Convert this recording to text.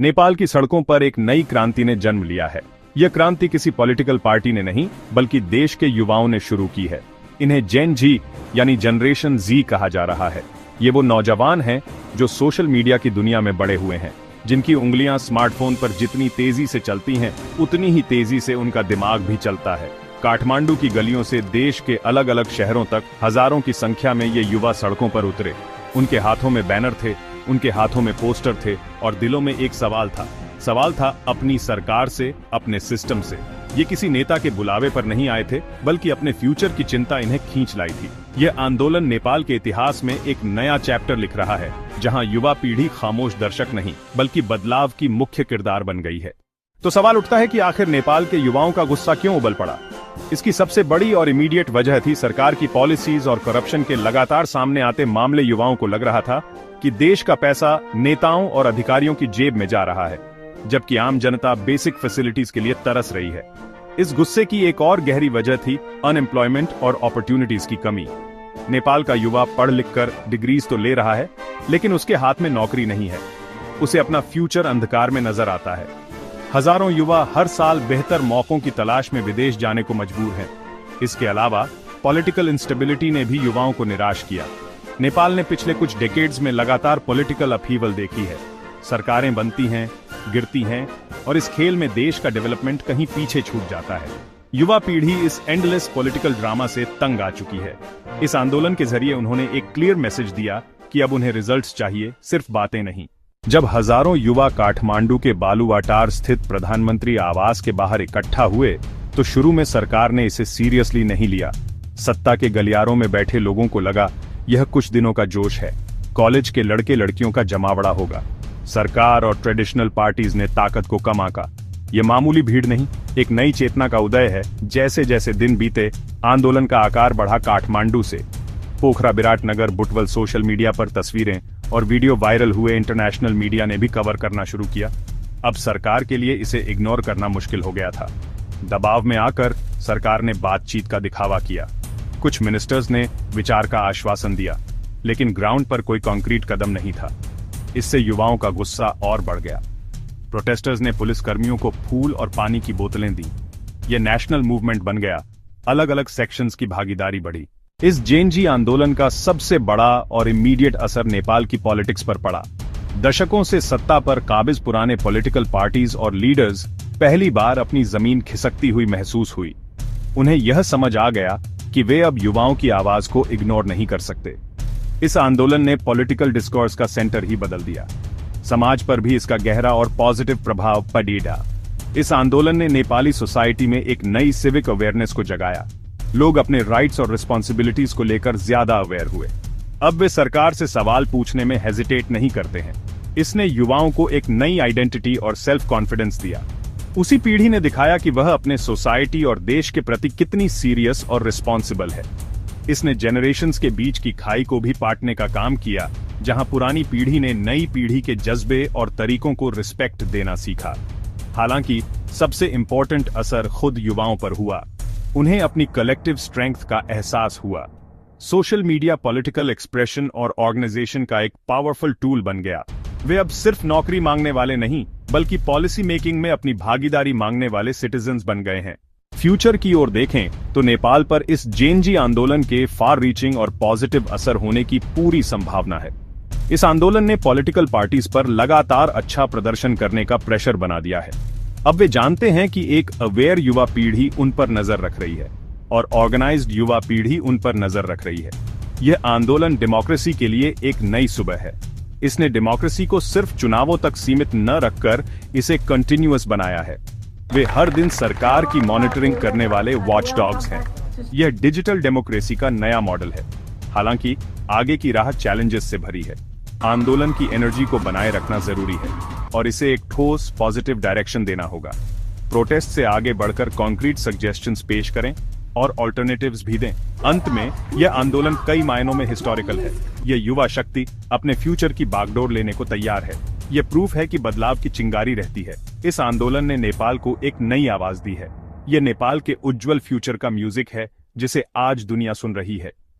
नेपाल की सड़कों पर एक नई क्रांति ने जन्म लिया है। यह क्रांति किसी पॉलिटिकल पार्टी ने नहीं, बल्कि देश के युवाओं ने शुरू की है। इन्हें जेन जी यानी जनरेशन जी कहा जा रहा है। ये वो नौजवान हैं जो सोशल मीडिया की दुनिया में बड़े हुए हैं, जिनकी उंगलियां स्मार्टफोन पर जितनी तेजी से चलती हैं, उतनी ही तेजी से उनका दिमाग भी चलता है। काठमांडू की गलियों से देश के अलग अलग शहरों तक हजारों की संख्या में ये युवा सड़कों पर उतरे। उनके हाथों में बैनर थे, उनके हाथों में पोस्टर थे और दिलों में एक सवाल था अपनी सरकार से, अपने सिस्टम से। ये किसी नेता के बुलावे पर नहीं आए थे, बल्कि अपने फ्यूचर की चिंता इन्हें खींच लाई थी। यह आंदोलन नेपाल के इतिहास में एक नया चैप्टर लिख रहा है, जहां युवा पीढ़ी खामोश दर्शक नहीं, बल्कि बदलाव की मुख्य किरदार बन गई है। तो सवाल उठता है कि आखिर नेपाल के युवाओं का गुस्सा क्यों उबल पड़ा? इसकी सबसे बड़ी और इमीडिएट वजह थी सरकार की पॉलिसीज और करप्शन के लगातार सामने आते मामले। युवाओं को लग रहा था कि देश का पैसा नेताओं और अधिकारियों की जेब में जा रहा है, जबकि आम जनता बेसिक फैसिलिटीज के लिए तरस रही है। इस गुस्से की एक और गहरी वजह थी अनएम्प्लॉयमेंट और अपॉर्चुनिटीज की कमी। नेपाल का युवा पढ़ लिख कर डिग्रीज तो ले रहा है, लेकिन उसके हाथ में नौकरी नहीं है। उसे अपना फ्यूचर अंधकार में नजर आता है। हजारों युवा हर साल बेहतर मौकों की तलाश में विदेश जाने को मजबूर हैं। इसके अलावा पॉलिटिकल इंस्टेबिलिटी ने भी युवाओं को निराश किया। नेपाल ने पिछले कुछ डेकेड्स में लगातार पॉलिटिकल अपहीवल देखी है। सरकारें बनती हैं, गिरती हैं और इस खेल में देश का डेवलपमेंट कहीं पीछे छूट जाता है। युवा पीढ़ी इस एंडलेस पॉलिटिकल ड्रामा से तंग आ चुकी है। इस आंदोलन के जरिए उन्होंने एक क्लियर मैसेज दिया कि अब उन्हें रिजल्ट्स चाहिए, सिर्फ बातें नहीं। जब हजारों युवा काठमांडू के बालूवाटार स्थित प्रधानमंत्री आवास के बाहर इकट्ठा हुए, तो शुरू में सरकार ने इसे सीरियसली नहीं लिया। सत्ता के गलियारों में बैठे लोगों को लगा यह कुछ दिनों का जोश है, कॉलेज के लड़के लड़कियों का जमावड़ा होगा। सरकार और ट्रेडिशनल पार्टीज ने ताकत को कम आंका। यह मामूली भीड़ नहीं, एक नई चेतना का उदय है। जैसे जैसे दिन बीते, आंदोलन का आकार बढ़ा। काठमांडू से पोखरा, विराटनगर, बुटवल, सोशल मीडिया पर तस्वीरें और वीडियो वायरल हुए। इंटरनेशनल मीडिया ने भी कवर करना शुरू किया। अब सरकार के लिए इसे इग्नोर करना मुश्किल हो गया था। दबाव में आकर सरकार ने बातचीत का दिखावा किया। कुछ मिनिस्टर्स ने विचार का आश्वासन दिया, लेकिन ग्राउंड पर कोई कॉन्क्रीट कदम नहीं था। इससे युवाओं का गुस्सा और बढ़ गया। प्रोटेस्टर्स ने पुलिस कर्मियों को फूल और पानी की बोतलें दी। यह नेशनल मूवमेंट बन गया। अलग अलग सेक्शंस की भागीदारी बढ़ी। इस जेन जी आंदोलन का सबसे बड़ा और इमीडिएट असर नेपाल की पॉलिटिक्स पर पड़ा। दशकों से सत्ता पर काबिज पुराने पॉलिटिकल पार्टीज और लीडर्स पहली बार अपनी जमीन खिसकती हुई महसूस हुई। उन्हें यह समझ आ गया कि वे अब युवाओं की आवाज को इग्नोर नहीं कर सकते। इस आंदोलन ने पॉलिटिकल डिस्कोर्स का सेंटर ही बदल दिया। समाज पर भी इसका गहरा और पॉजिटिव प्रभाव पड़ा। इस आंदोलन ने नेपाली सोसाइटी में एक नई सिविक अवेयरनेस को जगाया। लोग अपने राइट्स और रिस्पॉन्सिबिलिटीज को लेकर ज्यादा अवेयर हुए। अब वे सरकार से सवाल पूछने में हेजिटेट नहीं करते हैं। इसने युवाओं को एक नई आइडेंटिटी और सेल्फ कॉन्फिडेंस दिया। उसी पीढ़ी ने दिखाया कि वह अपने सोसाइटी और देश के प्रति कितनी सीरियस और रिस्पॉन्सिबल है। इसने जेनरेशंस के बीच की खाई को भी पाटने का काम किया, जहां पुरानी पीढ़ी ने नई पीढ़ी के जज्बे और तरीकों को रिस्पेक्ट देना सीखा। हालांकि सबसे इंपॉर्टेंट असर खुद युवाओं पर हुआ। उन्हें अपनी कलेक्टिव स्ट्रेंथ का एहसास हुआ। सोशल मीडिया पॉलिटिकल एक्सप्रेशन और ऑर्गेनाइजेशन का एक पावरफुल टूल बन गया। वे अब सिर्फ नौकरी मांगने वाले नहीं, बल्कि पॉलिसी मेकिंग में अपनी भागीदारी मांगने वाले सिटीजन्स बन गए हैं। फ्यूचर की ओर देखें तो नेपाल पर इस जेन जी आंदोलन के फार रीचिंग और पॉजिटिव असर होने की पूरी संभावना है। इस आंदोलन ने पॉलिटिकल पार्टीज पर लगातार अच्छा प्रदर्शन करने का प्रेशर बना दिया है। अब वे जानते हैं कि एक अवेयर युवा पीढ़ी उन पर नजर रख रही है और ऑर्गेनाइज्ड युवा पीढ़ी उन पर नजर रख रही है। यह आंदोलन डेमोक्रेसी के लिए एक नई सुबह है। इसने डेमोक्रेसी को सिर्फ चुनावों तक सीमित न रखकर इसे कंटिन्यूअस बनाया है। वे हर दिन सरकार की मॉनिटरिंग करने वाले वॉचडॉग्स हैं। यह डिजिटल डेमोक्रेसी का नया मॉडल है। हालांकि आगे की राह चैलेंजेस से भरी है। आंदोलन की एनर्जी को बनाए रखना जरूरी है और इसे एक ठोस पॉजिटिव डायरेक्शन देना होगा। प्रोटेस्ट से आगे बढ़कर कॉन्क्रीट सजेशंस पेश करें और ऑल्टरनेटिव्स भी दें। अंत में यह आंदोलन कई मायनों में हिस्टोरिकल है। यह युवा शक्ति अपने फ्यूचर की बागडोर लेने को तैयार है। यह प्रूफ है कि बदलाव की चिंगारी रहती है। इस आंदोलन ने नेपाल को एक नई आवाज दी है। यह नेपाल के उज्जवल फ्यूचर का म्यूजिक है, जिसे आज दुनिया सुन रही है।